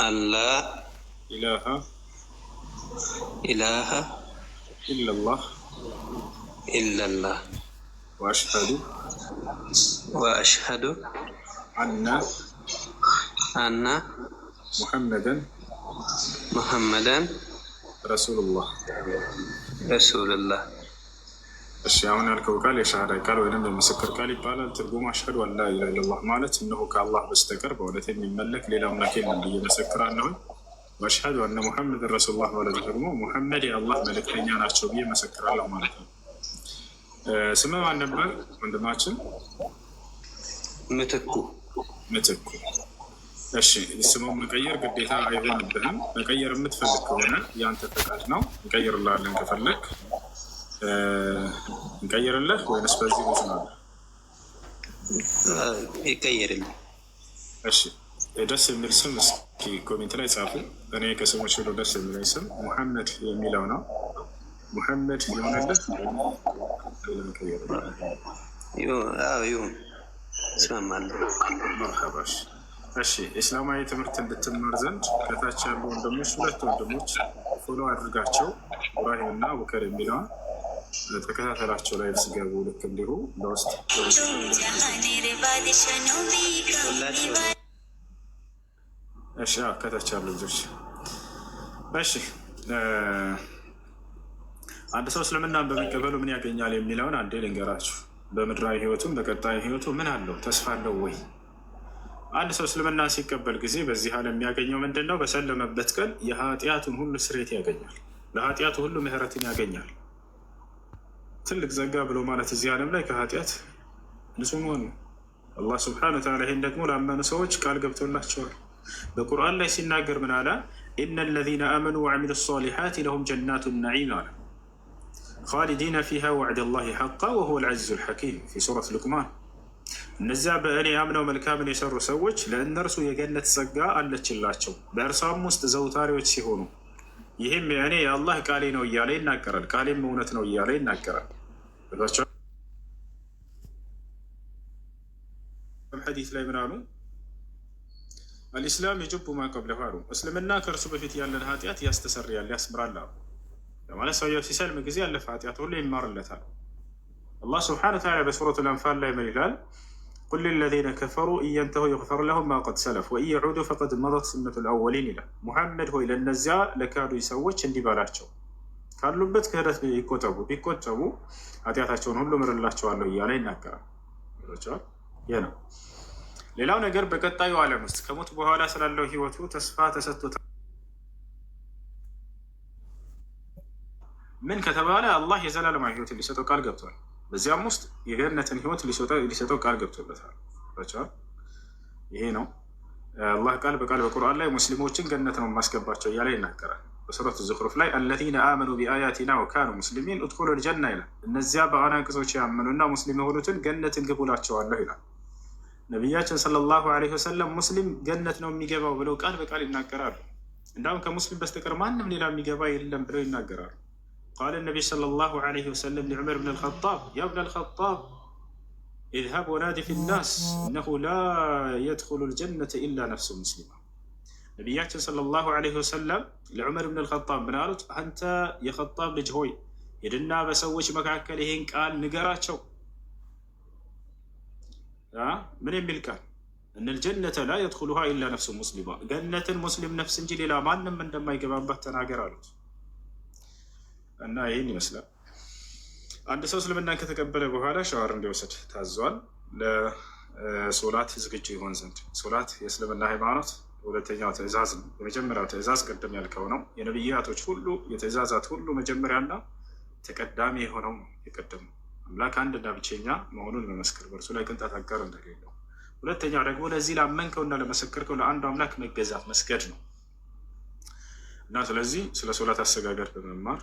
ألا إله إلا الله وأشهد أن محمدا رسول الله እሺ አሁን ያልከው ቃል የሻሃዳ ቃል ወይም የምስክር ቃል ይባላል። ትርጉሙ አሽሀዱ አን ላ ኢላሀ ኢለላህ ማለት እነሆ ከአላህ በስተቀር በእውነት የሚመለክ ሌላ አምላክ የለም ብዬ መሰክራለሁ። ወአሽሀዱ አነ ሙሐመድን ረሱሉላህ ማለት ደግሞ ሙሐመድ የአላህ መልእክተኛ ናቸው ብዬ መሰክራለሁ ማለት ነው። ስምህ ማን ነበር ወንድማችን? ምትኩ። እሺ ስሙን መቀየር ግዴታ አይሆንብህም። መቀየር የምትፈልግ ከሆነ የአንተ ፈቃድ ነው። እንቀይርልሃለን ከፈለግ እንቀይርልህ ወይንስ በዚህ ብዙ ነው? ይቀየርልኝ። እሺ ደስ የሚል ስም እስኪ ኮሜንት ላይ ጻፉ። እኔ ከስሞች ሁሉ ደስ የሚለኝ ስም ሙሐመድ የሚለው ነው። ሙሐመድ የሆነልህ ይሁን እስማማለሁ። መርሐባሽ። እሺ እስላማዊ ትምህርት እንድትማር ዘንድ ከታች ያሉ ወንድሞች ሁለት ወንድሞች ፎሎ አድርጋቸው። ኢብራሂም እና አቡከር የሚለውን ተከታተላቸው ላይ ሲገቡ ልክ እንዲሁ ለውስጥ እሺ ከታች ያሉ ልጆች። እሺ አንድ ሰው እስልምናን በሚቀበሉ ምን ያገኛል የሚለውን አንዴ ልንገራችሁ። በምድራዊ ህይወቱም በቀጣይ ህይወቱ ምን አለው? ተስፋ አለው ወይ? አንድ ሰው እስልምና ሲቀበል ጊዜ በዚህ ዓለም የሚያገኘው ምንድን ነው? በሰለመበት ቀን የኃጢአቱን ሁሉ ስርየት ያገኛል። ለኃጢአቱ ሁሉ ምህረትን ያገኛል። ትልቅ ዘጋ ብሎ ማለት እዚህ ዓለም ላይ ከኃጢአት ንጹህ መሆን ነው። አላህ ስብሐነሁ ወተዓላ ይህን ደግሞ ላመኑ ሰዎች ቃል ገብቶላቸዋል። በቁርአን ላይ ሲናገር ምን አለ? ኢነ ለዚነ አመኑ ወዐሚሉ ሷሊሓት ለሁም ጀናቱ ነዒም አለ ኻሊዲነ ፊሃ ወዕደ ላሂ ሐቃ ወሁወል ዐዚዙል ሐኪም ፊ ሱረት ሉቅማን። እነዚያ በእኔ አምነው መልካምን የሰሩ ሰዎች ለእነርሱ የገነት ጸጋ አለችላቸው በእርሷም ውስጥ ዘውታሪዎች ሲሆኑ ይህም የእኔ የአላህ ቃሌ ነው እያለ ይናገራል። ቃሌም እውነት ነው እያለ ይናገራል። ሐዲስ ላይ ምን አሉ? አልኢስላም የጅቡ ማ ቀብለሁ አሉ። እስልምና ከእርሱ በፊት ያለን ኃጢአት ያስተሰርያል፣ ያስምራል አሉ። ለማለት ሰውየው ሲሰልም ጊዜ ያለፈ ኃጢአት ሁሉ ይማርለታል። አላህ ስብሐነሁ ወተዓላ በሱረቱል አንፋል ላይ ምን ይላል? ቁል ሊለዚነ ከፈሩ ኢየንተሁ ይግፈር ለሁም ማ ቀድ ሰለፍ ወኢን የዑዱ ፈቀድ መደት ሱነቱል አወሊን ይላል። ሙሐመድ ሆይ ለእነዚያ ለካዱ ሰዎች እንዲህ በላቸው ካሉበት ክህደት ቢቆጠቡ ኃጢአታቸውን ሁሉ ምርላቸዋለሁ እያለ ይናገራል። ይህ ነው። ሌላው ነገር በቀጣዩ ዓለም ውስጥ ከሞት በኋላ ስላለው ህይወቱ ተስፋ ተሰጥቶታል። ምን ከተባለ አላህ የዘላለማዊ ህይወት ሊሰጠው ቃል ገብቷል። በዚያም ውስጥ የገነትን ህይወት ሊሰጠው ቃል ገብቶለታል። ይሄ ነው አላህ ቃል በቃል በቁርአን ላይ ሙስሊሞችን ገነት ነው የማስገባቸው እያለ ይናገራል። በሱረቱ ዙኽሩፍ ላይ አለዚነ አመኑ ቢአያቲና ወካኑ ሙስሊሚን ኡድኹሉል ጀና ይላል። እነዚያ በአናቅጾች ያመኑና ሙስሊም የሆኑትን ገነትን ግቡ እላቸዋለሁ ይላል። ነቢያችን ሰለላሁ ዐለይሂ ወሰለም ሙስሊም ገነት ነው የሚገባው ብለው ቃል በቃል ይናገራሉ። እንዳውም ከሙስሊም በስተቀር ማንም ሌላ የሚገባ የለም ብለው ይናገራሉ። ቃለ ነቢይ ሰለላሁ ዐለይሂ ወሰለም ሊዑመር ብን አልኸጣብ ያ ብነ አልኸጣብ ኢዝሀብ ወናዲ ፊናስ እነሁ ላ የድኹሉል ጀነተ ኢላ ነፍሱ ሙስሊማ። ነቢያችን ሰለላሁ ዐለይሂ ወሰለም ለዑመር ብን አልኸጣብ ምን አሉት? አንተ የኸጣብ ልጅ ሆይ ሂድና በሰዎች መካከል ይሄን ቃል ንገራቸው። ምን የሚል ቃል? እነል ጀነተ ላ የድኹሉሃ ኢላ ነፍሱ ሙስሊማ፣ ገነትን ሙስሊም ነፍስ እንጂ ሌላ ማንም እንደማይገባባት ተናገር አሉት። እና ይህን ይመስላል። አንድ ሰው እስልምናን ከተቀበለ በኋላ ሻወር እንዲወስድ ታዟል። ለሶላት ዝግጁ ይሆን ዘንድ። ሶላት የእስልምና ሃይማኖት ሁለተኛው ትእዛዝ ነው። የመጀመሪያው ትእዛዝ ቅድም ያልከው ነው። የነብያቶች ሁሉ የትእዛዛት ሁሉ መጀመሪያና ተቀዳሚ የሆነው የቀደመው አምላክ አንድና ብቸኛ መሆኑን መመስከር፣ በእርሱ ላይ ቅንጣት አጋር እንደሌለው። ሁለተኛው ደግሞ ለዚህ ላመንከውና ለመሰከርከው ለአንዱ አምላክ መገዛት መስገድ ነው። እና ስለዚህ ስለ ሶላት አሰጋገድ በመማር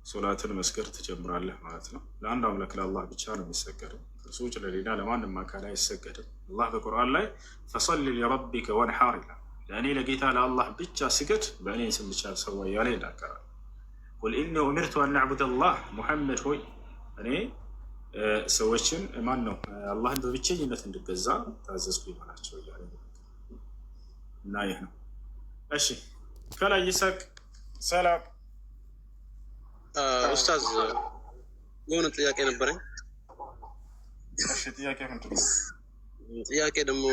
ሶላትን መስገድ ትጀምራለህ ማለት ነው። ለአንድ አምላክ ለአላህ ብቻ ነው የሚሰገደው። እርሱ ውጭ ለሌላ ለማንም አካል አይሰገድም። አላህ በቁርአን ላይ ፈሰሊ ሊረቢከ ወንሐር ይላል። ለእኔ ለጌታ ለአላህ ብቻ ስገድ፣ በእኔ ስም ብቻ ሰዋ እያለ ይናገራል። ቁል ኢኒ ኡሚርቱ አን ነዕቡደ አላህ፣ ሙሐመድ ሆይ እኔ ሰዎችን ማን ነው አላህን በብቸኝነት እንድገዛ ታዘዝኩ ይበላቸው እያለ እና ይህ ነው። እሺ ከላይ ይሳቅ ሰላም ኡስታዝ የሆነ ጥያቄ ነበረኝ። እሺ ጥያቄ ምንድን ነው? ጥያቄ ደግሞ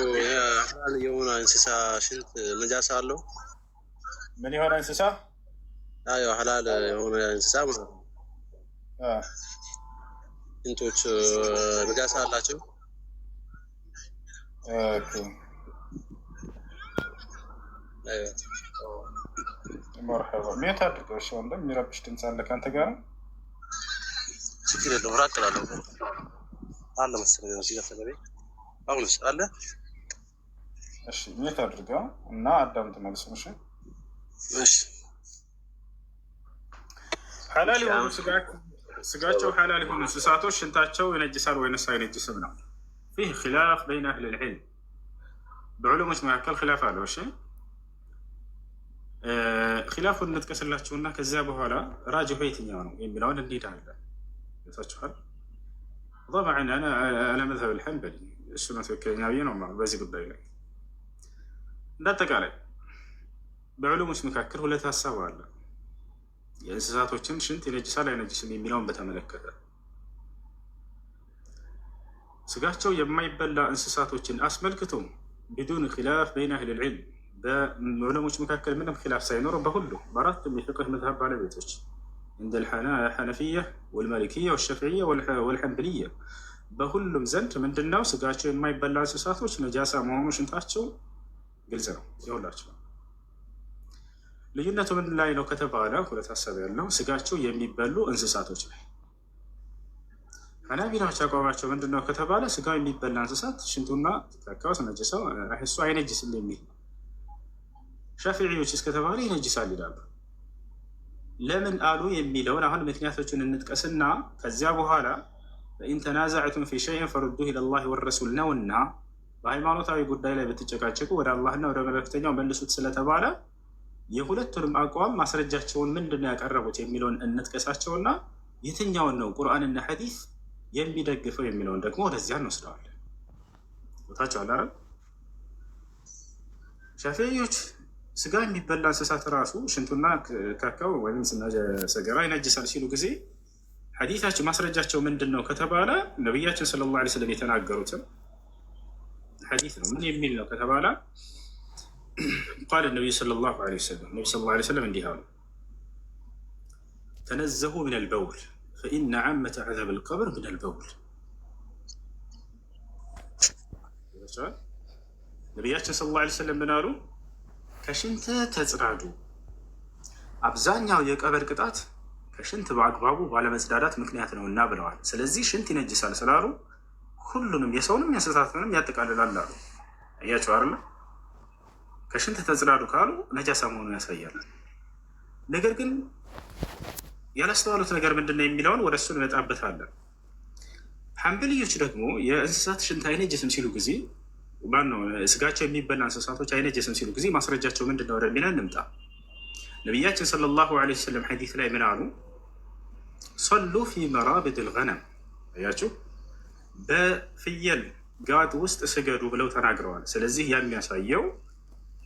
ሐላል የሆነ እንስሳ ሽንት ነጃሳ አለው? ምን የሆነ እንስሳ? አዎ ሐላል የሆነ እንስሳ ማለት ነው። ሽንቶች ነጃሳ አላቸው? ኦኬ መርሐባ ሜት አድርገው። እሺ ወንድም የሚረብሽ ድምፅ አለ ከአንተ ጋር? ችግር የለውም ራቅ እላለሁ አለ መሰለኝ እዚህ ጋር ተገቢ አሁንስ አለ። እሺ ሜት አድርገው እና አዳምጥ መልሱን። እሺ እሺ ሐላል የሆኑ ስጋቸው ሐላል የሆኑ እንስሳቶች ሽንታቸው ይነጅሳል ወይንስ አይነጅስም ነው? ፊህ ኺላፍ በይነ አህል ልዕልም በዑለሞች መካከል ኺላፍ አለው። እሺ ኺላፉን እንጥቀስላችሁና ከዚያ በኋላ ራጅሑ የትኛው ነው የሚለውን እንሄዳለን። ይታችኋል طبعا انا على مذهب الحنبلي እሱ ነው ትክክለኛ ብዬ ነው ማለት በዚህ ጉዳይ ላይ። እንዳጠቃላይ በዑለሞች መካከል ሁለት ሀሳብ አለ የእንስሳቶችን ሽንት ይነጅሳል አይነጅስም የሚለውን በተመለከተ። ስጋቸው የማይበላ እንስሳቶችን አስመልክቶ ቢዱን ኺላፍ በይነ አህል ልዕልም በዑለሞች መካከል ምንም ኺላፍ ሳይኖረው በሁሉ በአራቱም የፍቅህ መዝሀብ ባለቤቶች እንደ الحنفية والمالكية والشافعية والحنبلية በሁሉም ዘንድ ምንድነው ስጋቸው የማይበላ እንስሳቶች ነጃሳ መሆኑ ሽንታቸው ግልጽ ነው ይሁላቸው። ልዩነቱ ምን ላይ ነው ከተባለ ሁለት ሀሳብ ያለው ስጋቸው የሚበሉ እንስሳቶች ላይ። ሐናፊዎች አቋማቸው ምንድነው ከተባለ ስጋው የሚበላ እንስሳት ሽንቱና ተካውስ ነጅሰው እሱ አይነጅስም የሚል። ሻፊዒዎች እስከተባለ ይነጅሳል ይላሉ። ለምን አሉ የሚለውን አሁን ምክንያቶችን እንጥቀስና ከዚያ በኋላ فإن تنازعتم في شيء فردوه إلى الله والرسول ነውና በሃይማኖታዊ ጉዳይ ላይ ብትጨቃጨቁ ወደ አላህና ወደ መልእክተኛው መልሱት ስለተባለ የሁለቱንም አቋም ማስረጃቸውን ምንድነው ያቀረቡት የሚለውን እንጥቀሳቸውና የትኛውን ነው ቁርአንና ሐዲስ የሚደግፈው የሚለውን ደግሞ ወደዚያ እንወስደዋለን። ቦታቸው አላረ ሻፊዒዎች ስጋ የሚበላ እንስሳት ራሱ ሽንቱና ካካው ወይም ሰገራ ይነጅሳል ሲሉ ጊዜ ሐዲታቸው ማስረጃቸው ምንድነው ከተባለ ነብያችን ሰለላሁ ዐለይሂ ወሰለም የተናገሩትን ሐዲስ ነው። ምን የሚል ነው ከተባለ قال النبي صلى الله عليه وسلم النبي صلى الله عليه وسلم እንዲህ አሉ تنزهوا من البول فإن عامة عذاب القبر من البول ነብያችን ሰለላሁ ዐለይሂ ወሰለም ምን አሉ? ከሽንት ተጽዳዱ፣ አብዛኛው የቀብር ቅጣት ከሽንት በአግባቡ ባለመጽዳዳት ምክንያት ነውና ብለዋል። ስለዚህ ሽንት ይነጅሳል ስላሉ ሁሉንም የሰውንም የእንስሳትንም ያጠቃልላል አሉ። አያችሁ አይደል? ከሽንት ተጽዳዱ ካሉ ነጃሳ መሆኑን ያሳያል። ነገር ግን ያላስተዋሉት ነገር ምንድነው የሚለውን ወደ እሱ እንመጣበታለን። ሐንበልዮች ደግሞ የእንስሳት ሽንት አይነጅስም ሲሉ ጊዜ ማነው ስጋቸው የሚበላ እንስሳቶች አይነጅስም ሲሉ ጊዜ ማስረጃቸው ምንድነው ወደሚለን እንምጣ። ነቢያችን ሰለላሁ ዐለይሂ ወሰለም ሐዲስ ላይ ምን አሉ? ሰሉ ፊ መራቢድ ልገነም፣ አያችሁ በፍየል ጋጥ ውስጥ ስገዱ ብለው ተናግረዋል። ስለዚህ ያ የሚያሳየው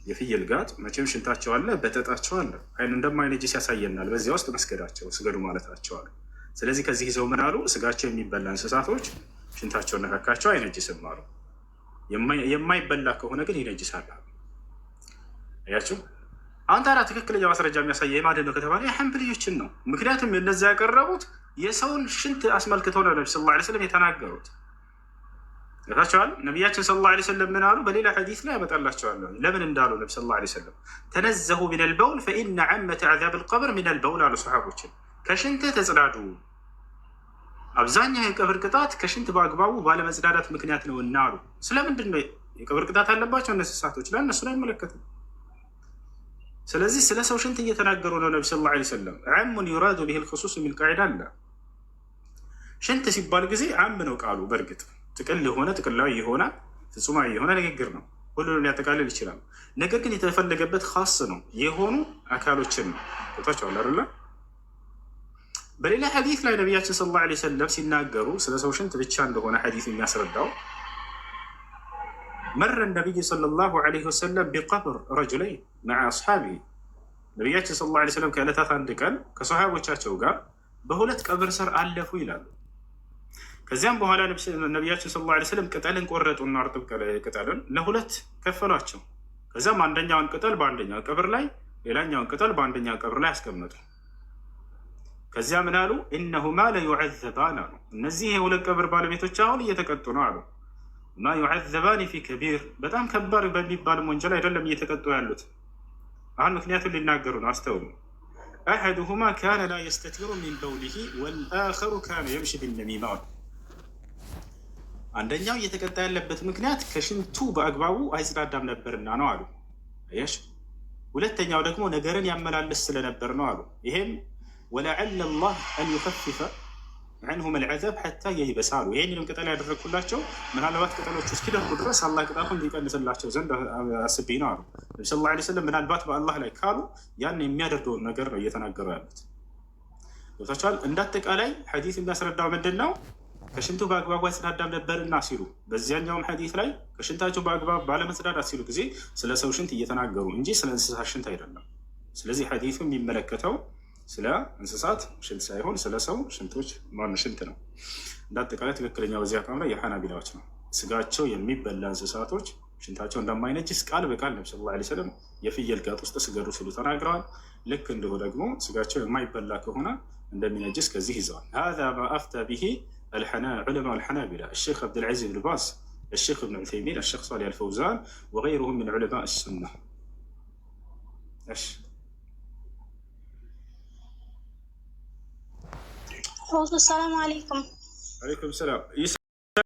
የፍየል ጋጥ መቼም ሽንታቸው አለ በጠጣቸው አለ እንደማይነጅስ ያሳየናል። በዚያ ውስጥ መስገዳቸው ስገዱ ማለታቸው አሉ። ስለዚህ ከዚህ ይዘው ምን አሉ? ስጋቸው የሚበላ እንስሳቶች ሽንታቸው ነካካቸው አይነጅስም አሉ። የማይበላ ከሆነ ግን ይነጅሳል። አያችሁ አሁን ታዲያ ትክክለኛ ማስረጃ የሚያሳየ የማንን ነው ከተባለ የሐንበልዮችን ነው። ምክንያቱም እነዚያ ያቀረቡት የሰውን ሽንት አስመልክተው ነው ነቢ ሰለላሁ ዐለይሂ ወሰለም የተናገሩት። ታቸዋል ነቢያችን ሰለላሁ ዐለይሂ ወሰለም ምን አሉ? በሌላ ሐዲስ ላይ ያመጣላቸዋለሁ ለምን እንዳሉ ነቢ ሰለላሁ ዐለይሂ ወሰለም ተነዘሁ ሚነል በውል ፈኢነ ዐመተ ዐዛብል ቀብር ሚነል በውል አሉ። ሰሓቦችን ከሽንት ተጽዳዱ፣ አብዛኛው የቀብር ቅጣት ከሽንት በአግባቡ ባለመጽዳዳት ምክንያት ነው እና አሉ። ስለምንድን ነው የቀብር ቅጣት አለባቸው እንስሳቶች? ለእነሱ ላይ አይመለከትም። ስለዚህ ስለ ሰው ሽንት እየተናገሩ ነው ነቢ ሰለላሁ ዐለይሂ ወሰለም። ዓሙን ዩራዱ ቢሂል ኹሱስ የሚል ቃዒዳ አለ። ሽንት ሲባል ጊዜ ዓም ነው ቃሉ። በእርግጥ ጥቅል የሆነ ጥቅላዊ የሆነ ፍጹማዊ የሆነ ንግግር ነው፣ ሁሉንም ሊያጠቃልል ይችላል። ነገር ግን የተፈለገበት ኻስ ነው የሆኑ አካሎችን ነው። ቦታቸዋል አይደለ? በሌላ ሐዲስ ላይ ነቢያችን ሰለላሁ ዐለይሂ ወሰለም ሲናገሩ ስለ ሰው ሽንት ብቻ እንደሆነ ሐዲስ የሚያስረዳው መረ ነቢይ ሰለላሁ ዐለይሂ ወሰለም ቢቀብር ረጁለይን መዓ አስሓቢሂ ነቢያችን ሰለላሁ ዐለይሂ ወሰለም ከዕለታት አንድ ቀን ከሰሃቦቻቸው ጋር በሁለት ቀብር ስር አለፉ ይላሉ። ከዚያም በኋላ ነቢያችን ሰለላሁ ዐለይሂ ወሰለም ቅጠልን ቆረጡና እርጥብ ቅጠልን ለሁለት ከፈሏቸው። ከዚያም አንደኛውን ቅጠል በአንደኛው ቀብር ላይ፣ ሌላኛውን ቅጠል በአንደኛው ቀብር ላይ አስቀመጡ። ከዚያ ምን አሉ? ኢነሁማ ለዩዐዘባን አሉ። እነዚህ የሁለት ቀብር ባለቤቶች አሁን እየተቀጡ ነው አሉ። ማ ዩዐዘባኒ ፊ ከቢር፣ በጣም ከባድ በሚባልም ወንጀል አይደለም እየተቀጡ ያሉት። አሁን ምክንያቱም ሊናገሩ ነው፣ አስተውሉ። አሐዱሁማ ካነ ላ የስተቲሩ ሚን በውሊሂ ወልአኸሩ ካነ የምሺ ቢነሚማ። አንደኛው እየተቀጣ ያለበት ምክንያት ከሽንቱ በአግባቡ አይጽዳዳም ነበርና ነው አሉ። አየሽ። ሁለተኛው ደግሞ ነገርን ያመላለስ ስለነበር ነው አሉ። ይሄም ወለዐለ ላህ አን ዩኸፊፈ ዐንሁም አልዐዛብ ሐታ የይበስ አሉ። ይህንንም ቅጠል ያደረግኩላቸው ምናልባት ቅጠሎቹ እስኪደርቁ ድረስ አላህ ቅጣቱን ሊቀንስላቸው ዘንድ አስቤ ነው አሉ። ነቢ ሰለላሁ ዐለይሂ ወሰለም ምናልባት በአላህ ላይ ካሉ ያን የሚያደርገውን ነገር ነው እየተናገሩ ያሉት። ገብታችኋል? እንዳጠቃላይ ሐዲስ የሚያስረዳው ምንድን ነው? ከሽንቱ በአግባቡ አይጸዳዳም ነበርና ሲሉ፣ በዚያኛውም ሐዲስ ላይ ከሽንታቸው በአግባብ ባለመጽዳዳት ሲሉ ጊዜ ስለ ሰው ሽንት እየተናገሩ እንጂ ስለ እንስሳት ሽንት አይደለም። ስለዚህ ሐዲሱ የሚመለከተው ስለ እንስሳት ሽንት ሳይሆን ስለ ሰው ሽንቶች ሽንት ነው። እንዳጠቃላይ ትክክለኛ በዚህ አቋም ላይ የሐናቢላዎች ነው። ስጋቸው የሚበላ እንስሳቶች ሽንታቸው እንደማይነጅስ ቃል በቃል ነቢ ሰለላሁ ዐለይሂ ወሰለም የፍየል ጋጥ ውስጥ ስገዱ ሲሉ ተናግረዋል። ልክ እንዲሁ ደግሞ ስጋቸው የማይበላ ከሆነ እንደሚነጅስ ከዚህ ይዘዋል። ሀዛ ማ አፍታ ቢሂ ዑለማ አልሐናቢላ الشيخ عبد العزيز بن باز الشيخ ابن عثيمين الشيخ صالح الفوزان وغيرهم من علماء السنة. السلام عليكم. عليكم السلام.